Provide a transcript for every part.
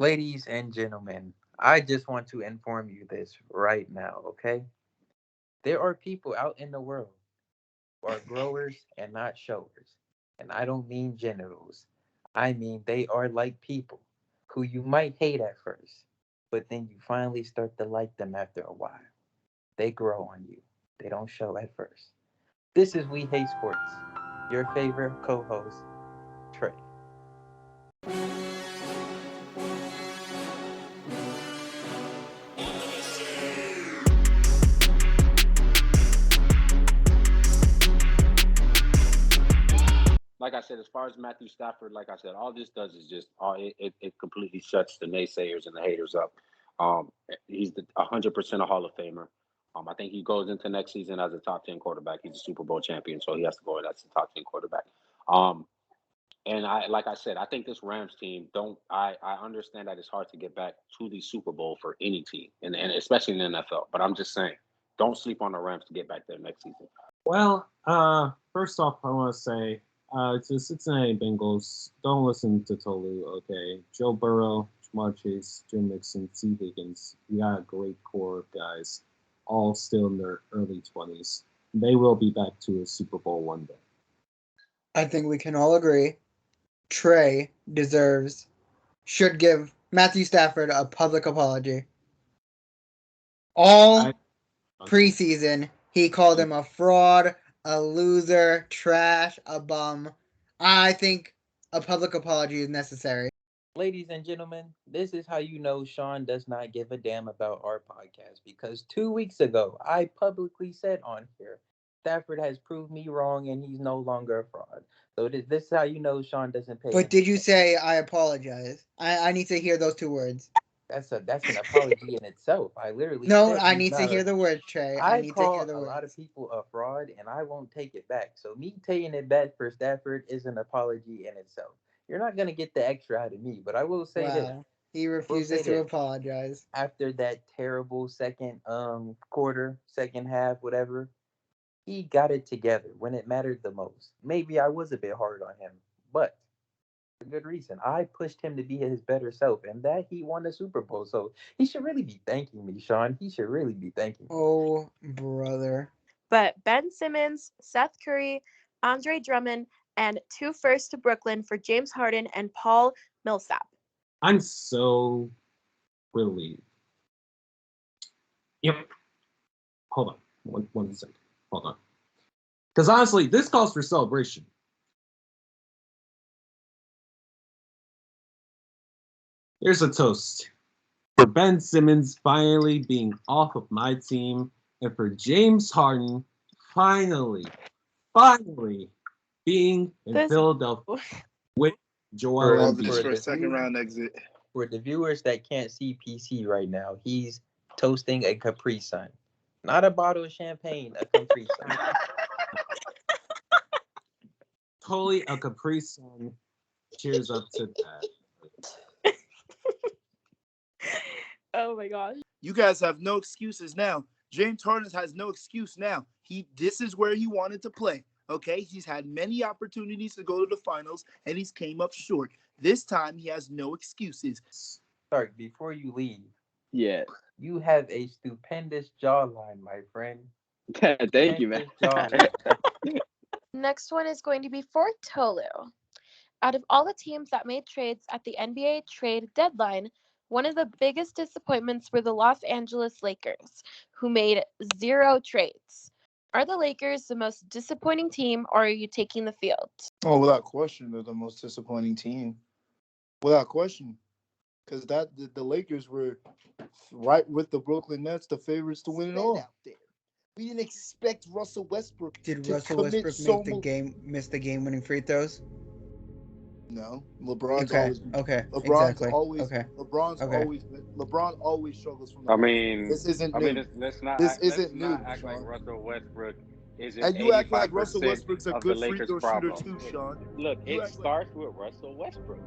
Ladies and gentlemen, I just want to inform you this right now, okay? There are people out in the world who are growers and not showers. And I don't mean genitals. I mean they are like people who you might hate at first, but then you finally start to like them after a while. They grow on you. They don't show at first. This is We Hate Sports. Your favorite co-host, Trey. Like I said, as far as Matthew Stafford, like I said, all this does is just it completely shuts the naysayers and the haters up. He's 100% a Hall of Famer. I think he goes into next season as a top 10 quarterback. He's a Super Bowl champion, so he has to go in as a top 10 quarterback. Um, and like I said, I think this Rams team don't. I understand that it's hard to get back to the Super Bowl for any team, and especially in the NFL. But I'm just saying, don't sleep on the Rams to get back there next season. Well, first off, I want to say, to the Cincinnati Bengals, don't listen to Tolu, okay? Joe Burrow, Jamar Chase, Joe Mixon, T. Higgins, we got a great core of guys, all still in their early 20s. They will be back to a Super Bowl one day. I think we can all agree Trey should give Matthew Stafford a public apology. All preseason, he called him a fraud, a loser, trash, a bum. I think a public apology is necessary. Ladies and gentlemen, this is how you know Sean does not give a damn about our podcast because 2 weeks ago I publicly said on here Stafford has proved me wrong and he's no longer a fraud. So this is how you know Sean doesn't pay. But did you say I apologize? I need to hear those two words. That's an apology in itself. I literally No, said I he's need to not hear the words, Trey. I I need to hear call the a lot of words. people a fraud and I won't take it back. So me taking it back for Stafford is an apology in itself. You're not gonna get the extra out of me, but I will say this. Wow. He Will refuses say to this. apologize. After that terrible second quarter, second half, whatever, he got it together when it mattered the most. Maybe I was a bit hard on him, but for good reason. I pushed him to be his better self, and that he won the Super Bowl. So he should really be thanking me, Sean. He should really be thanking me. Oh, brother. But Ben Simmons, Seth Curry, Andre Drummond, and 2 firsts to Brooklyn for James Harden and Paul Millsap. I'm so relieved. Yep. Hold on. One second. Hold on. Because honestly, this calls for celebration. Here's a toast for Ben Simmons finally being off of my team and for James Harden finally being in Philadelphia with Joel All this Embiid. for a second round exit. For the viewers that can't see PC right now, he's toasting a Capri Sun. Not a bottle of champagne, a Capri Sun. Totally a Capri Sun. Cheers up to that. Oh my gosh. You guys have no excuses now. James Harden has no excuse now. This is where he wanted to play. Okay, he's had many opportunities to go to the finals, and he's came up short. This time, he has no excuses. Stark, before you leave, Yeah. you have a stupendous jawline, my friend. Thank you, man. Next one is going to be for Tolu. Out of all the teams that made trades at the NBA trade deadline, one of the biggest disappointments were the Los Angeles Lakers, who made 0 trades. Are the Lakers the most disappointing team, or are you taking the field? Oh, without question, they're the most disappointing team. Without question. Because the Lakers were right with the Brooklyn Nets, the favorites to win it all. Out there. We didn't expect Russell Westbrook Did to Russell commit Westbrook miss the game-winning free throws? No, LeBron's Okay. always. Okay. LeBron's Exactly. always. Okay. LeBron's Okay. always. LeBron always struggles from the. I mean, this isn't I new. mean, let's not. This let's isn't not new, act Sean. like Russell Westbrook isn't And you act like 85% Russell Westbrook's a of the good free Lakers' throw shooter problem. too, Sean. Look, You it act starts with Russell Westbrook.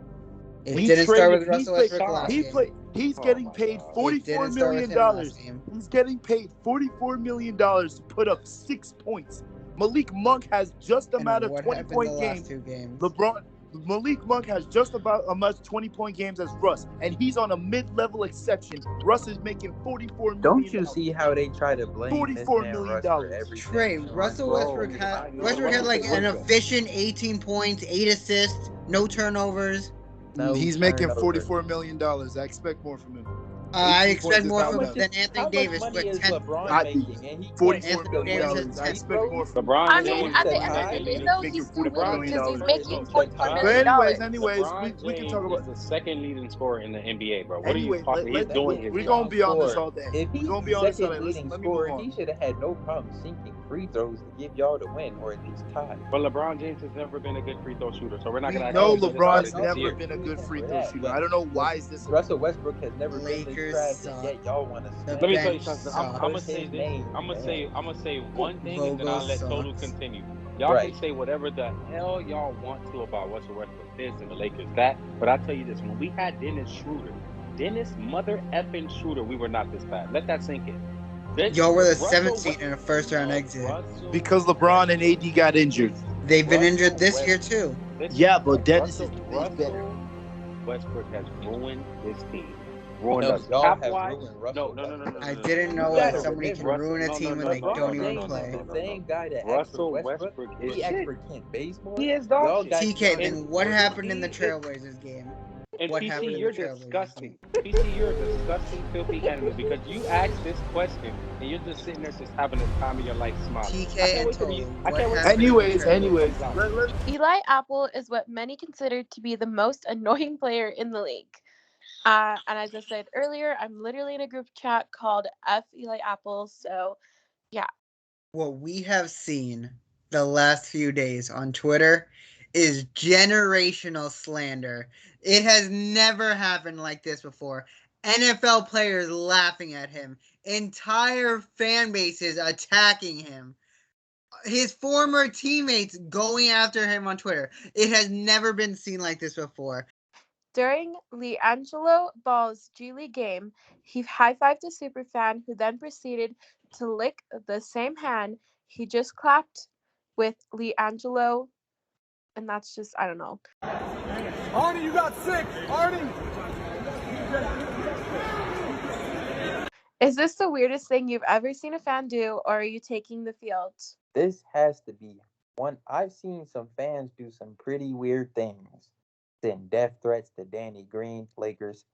It We didn't start traded- with Russell Westbrook last game. He's Oh getting my paid God. It $44 didn't start with million. him last game. He's getting paid $44 million to put up 6 points. Malik Monk has just And about a what 20-point happened the game. last 2 games? Malik Monk has just about as much 20-point games as Russ, and he's on a mid-level exception. Russ is making $44 million. Don't you see how they try to blame this $44 man million. Russ for everything? Trey, Sean? Russell Westbrook had like an Westbrook. efficient 18 points, 8 assists, no turnovers. No He's making turnover. $44 million. I expect more from him. I 18 expect points is more not from enough. than Anthony How Davis. much money with is 10 LeBron making? And he can't $44 hit the million. winning I free expect more throws? from him. LeBron I James mean, at the is end of the second day, leading. though, making he's still $44 winning million. because he's LeBron making James $44 is million. But anyways, LeBron we can James talk about. is the second leading scorer in the NBA, bro. What Anyway, are you talking? He's doing his we're job. gonna be on this all day. If We're he's gonna be the on this all second day. leading Let me move scorer, on. he should have had no problem sinking free throws to give y'all the win, or at least tie. But LeBron James has never been a good free throw shooter, so we're not We gonna know actually do this LeBron's artist this never year. been a good free For throw that, shooter. but I don't know why is this. Russell Westbrook has never been this Lakers trash, suck. and yet y'all want to The stand. Let me tell you bench something. sucks. I'm gonna Push say his this. name, I'm gonna man. say one thing, and then Vogel I'll let Tolu sucks. continue. Y'all Right. can say whatever the hell y'all want to about Russell Westbrook this and the Lakers that, but I tell you this: when we had Dennis mother effing Schroeder, we were not this bad. Let that sink in. Y'all were the Russell 7th seed in a first round exit. Because LeBron and AD got injured. They've been Russell injured this year West- too. Listen, Yeah, but Dennis Russell, is better. Russell Westbrook has ruined this team. Ruined No, us y'all cap have wise. ruined Russell No. Westbrook. I didn't know You that gotta somebody can remember, ruin a No, team no, when no, they no, don't LeBron no, even no, James no, play. is no, the no, same no. guy that asked for Russell Westbrook. Westbrook is He asked shit. for Kent Bazemore. He is dog Y'all shit. got TK, Giannis then what Jordan. happened in the He is- Trailblazers game? And What PC, happened in you're the Trailblazers disgusting. game? PC, you're a disgusting, filthy animal because you asked this question and you're just sitting there just having the time of your life smiling. TK and Tolu, I what can't wait happened till in the Anyways, Trailblazers game? Eli Apple is what many consider to be the most annoying player in the league. And as I said earlier, I'm literally in a group chat called F Eli Apple. So, yeah. What we have seen the last few days on Twitter is generational slander. It has never happened like this before. NFL players laughing at him, entire fan bases attacking him, his former teammates going after him on Twitter. It has never been seen like this before. During LiAngelo Ball's G League game, he high-fived a superfan who then proceeded to lick the same hand he just clapped with LiAngelo, and that's just, I don't know. Arnie, you got sick! Arnie! Is this the weirdest thing you've ever seen a fan do, or are you taking the field? This has to be one. I've seen some fans do some pretty weird things. Send death threats to Danny Green, Lakers.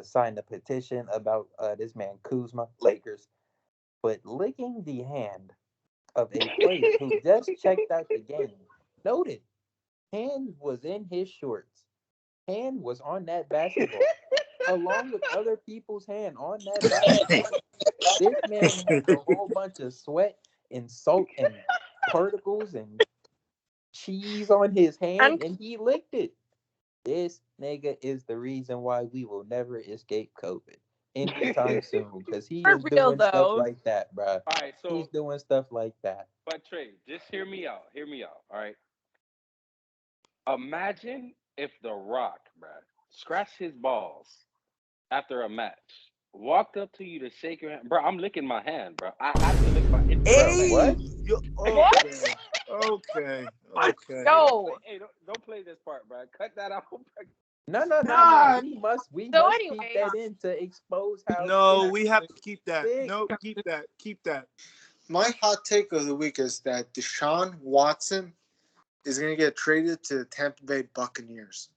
Signed a petition about this man Kuzma, Lakers. But licking the hand of a player who just checked out the game. Noted, hand was in his shorts. Hand was on that basketball, along with other people's hand on that basketball. This man had a whole bunch of sweat and salt and particles and cheese on his hand, and he licked it. This nigga is the reason why we will never escape COVID anytime soon, because he For is real, doing stuff though. like that, bro. All right, He's so doing stuff like that. but Trey, just hear me out. Hear me out. All right. Imagine if The Rock, bruh, scratched his balls after a match, walked up to you to shake your hand. Bro, I'm licking my hand, bro. I have to lick my hand. Hey, what? Okay. Okay. No. Hey, don't play this part, bro. Cut that out. No. Nah. We must keep anyways. that in to expose how. No, we have to keep that. Sick. No, keep that. Keep that. My hot take of the week is that Deshaun Watson is going to get traded to the Tampa Bay Buccaneers.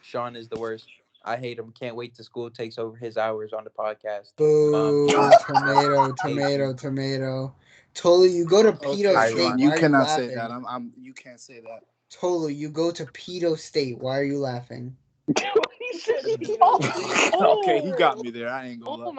Sean is the worst. I hate him. Can't wait till school takes over his hours on the podcast. Boo, Mom, tomato. Tolu, you go to Pedo Okay, State. Ron. You Why are you cannot laughing? say that. You can't say that. Tolu, you go to Pedo State. Why are you laughing? He said, Oh, Okay, he got me there. I ain't gonna lie. oh my